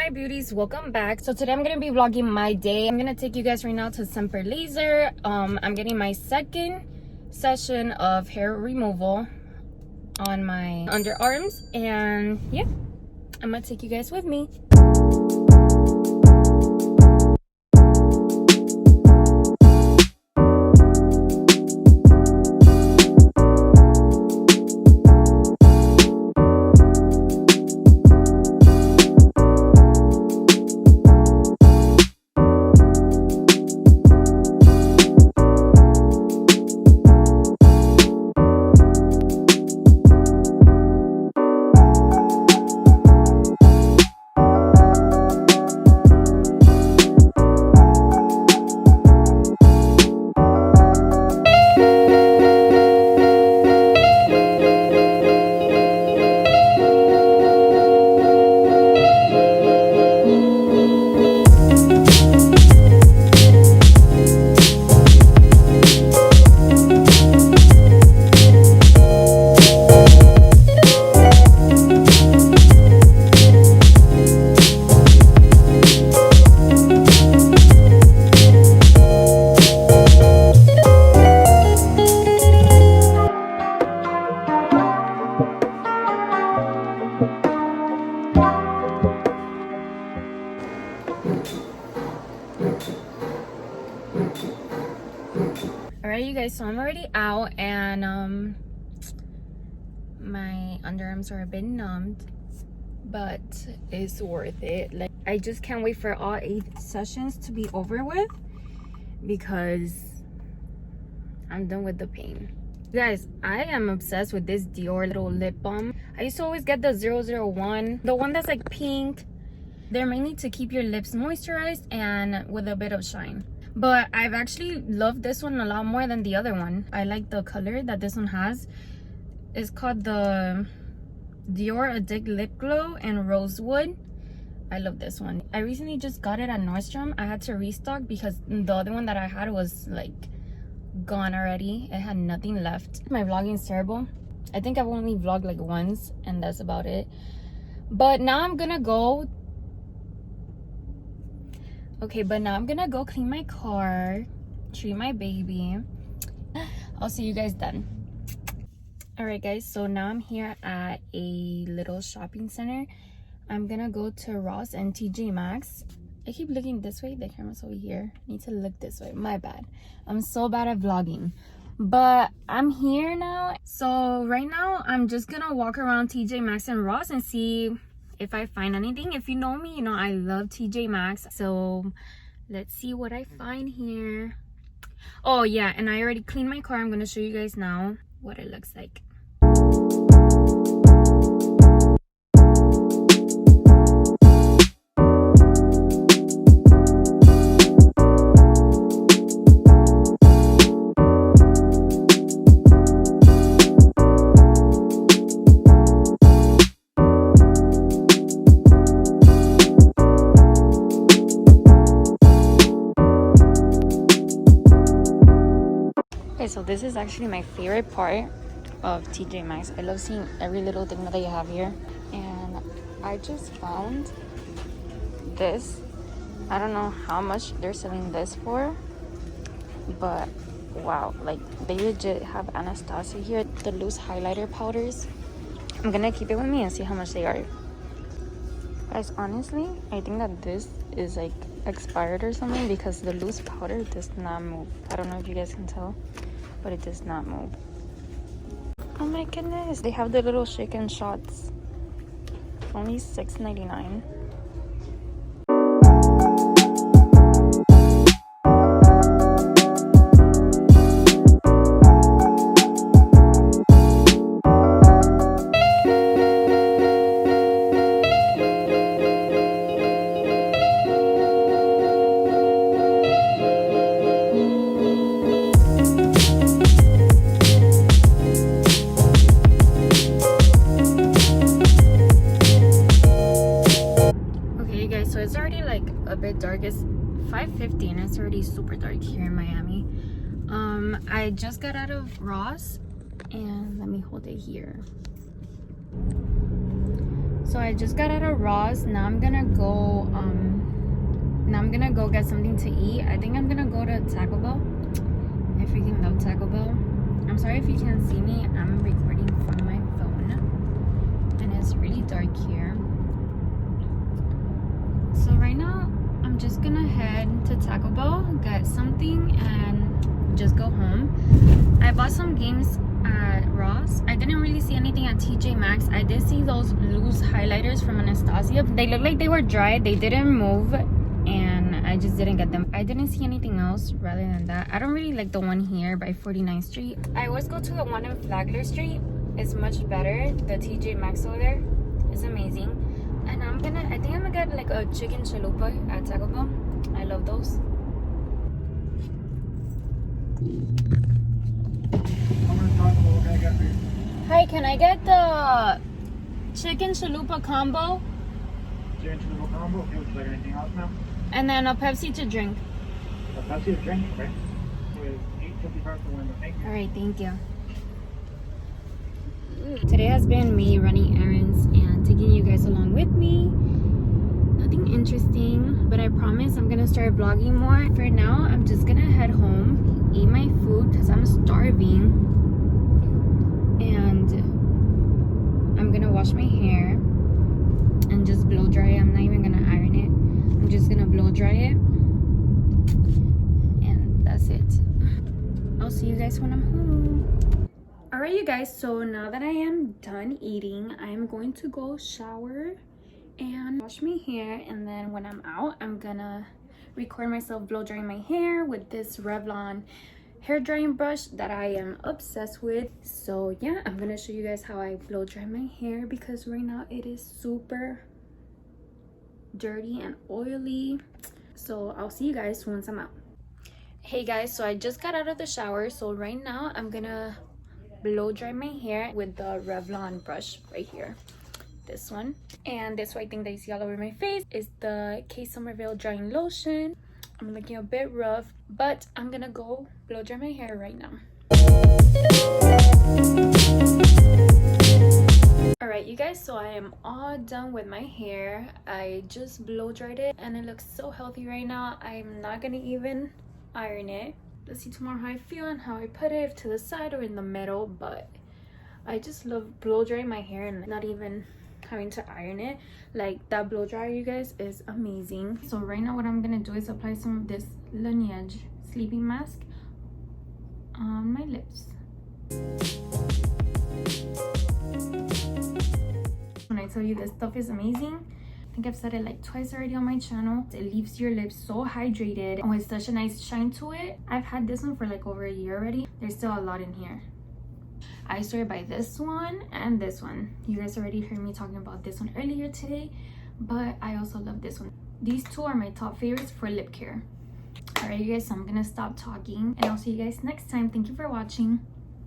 my beauties, welcome back. So today I'm gonna be vlogging my day. I'm gonna take you guys right now to Semper Laser. I'm getting my second session of hair removal on my underarms, and yeah, I'm gonna take you guys with me. Alright, you guys, so I'm already out, and my underarms are a bit numbed, but it's worth it. Like, I just can't wait for all 8 sessions to be over with because I'm done with the pain. You guys, I am obsessed with this Dior little lip balm. I used to always get the 001, the one that's like pink. They're mainly to keep your lips moisturized and with a bit of shine. But I've actually loved this one a lot more than the other one. I like the color that this one has. It's called the Dior Addict Lip Glow and Rosewood. I love this one. I recently just got it at Nordstrom. I had to restock because the other one that I had was like gone already. It had nothing left. My vlogging is terrible. I think I've only vlogged like once, and that's about it. But now I'm gonna go clean my car, treat my baby. I'll see you guys then. All right, guys, so now I'm here at a little shopping center. I'm gonna go to Ross and TJ Maxx. I keep looking this way, the camera's over here. I need to look this way, my bad. I'm so bad at vlogging, but I'm here now. So right now I'm just gonna walk around TJ Maxx and Ross and see if I find anything. If you know me, you know I love TJ Maxx. So let's see what I find here. Oh yeah, and I already cleaned my car. I'm gonna show you guys now what it looks like. Okay, so this is actually my favorite part of TJ Maxx. I love seeing every little thing that they have here, and I just found this. I don't know how much they're selling this for, but wow, like they legit have Anastasia here, the loose highlighter powders. I'm gonna keep it with me and see how much they are. Guys, honestly, I think that this is like expired or something because the loose powder does not move. I don't know if you guys can tell, but it does not move. Oh my goodness, they have the little shaken shots. Only $6.99. Dark. It's 5:50 and it's already super dark here in Miami. I just got out of Ross, and let me hold it here. So I just got out of Ross. Now I'm gonna go gonna go get something to eat. I think I'm gonna go to Taco Bell. I freaking love Taco Bell. I'm sorry if you can't see me. I'm recording from my phone and it's really dark here. So right now I'm just gonna head to Taco Bell, get something, and just go home. I bought some games at Ross. I didn't really see anything at TJ Maxx. I did see those loose highlighters from Anastasia. They looked like they were dry. They didn't move, and I just didn't get them. I didn't see anything else rather than that. I don't really like the one here by 49th Street. I always go to the one on Flagler Street. It's much better. The TJ Maxx over there is amazing. And I think I'm gonna get like a chicken chalupa at Taco Bell. I love those. Hi, can I get the chicken chalupa combo? Chicken chalupa combo. Okay, would you like anything else, ma'am? And then a Pepsi to drink. A Pepsi to drink, okay. With $8.55 for one, thank you. Alright, thank you. Today has been me running errands and taking you guys along with me. Nothing interesting, but I promise I'm gonna start vlogging more. For now, I'm just gonna head home, eat my food because I'm starving, and I'm gonna wash my hair and just blow dry it. I'm not even gonna iron it. I'm just gonna blow dry it, and that's it. I'll see you guys when I'm home. Alright, you guys, so now that I am done eating, I'm going to go shower and wash my hair, and then when I'm out, I'm gonna record myself blow drying my hair with this Revlon hair drying brush that I am obsessed with. So yeah, I'm gonna show you guys how I blow dry my hair because right now it is super dirty and oily. So I'll see you guys once I'm out. Hey guys, so I just got out of the shower, so right now I'm gonna blow dry my hair with the Revlon brush right here, this one. And this white thing that you see all over my face is the K Somerville drying lotion. I'm looking a bit rough, but I'm gonna go blow dry my hair right now. Alright you guys, so I am all done with my hair. I just blow dried it and it looks so healthy right now. I'm not gonna even iron it. Let's see tomorrow how I feel and how I put it, if to the side or in the middle. But I just love blow drying my hair and not even having to iron it. Like, that blow dryer, you guys, is amazing. So right now what I'm gonna do is apply some of this Laneige sleeping mask on my lips. When I tell you this stuff is amazing, I think I've said it like twice already on my channel. It leaves your lips so hydrated and with such a nice shine to it. I've had this one for like over a year already. There's still a lot in here. I swear by this one and this one. You guys already heard me talking about this one earlier today, but I also love this one. These two are my top favorites for lip care. Alright you guys, so I'm gonna stop talking and I'll see you guys next time. Thank you for watching.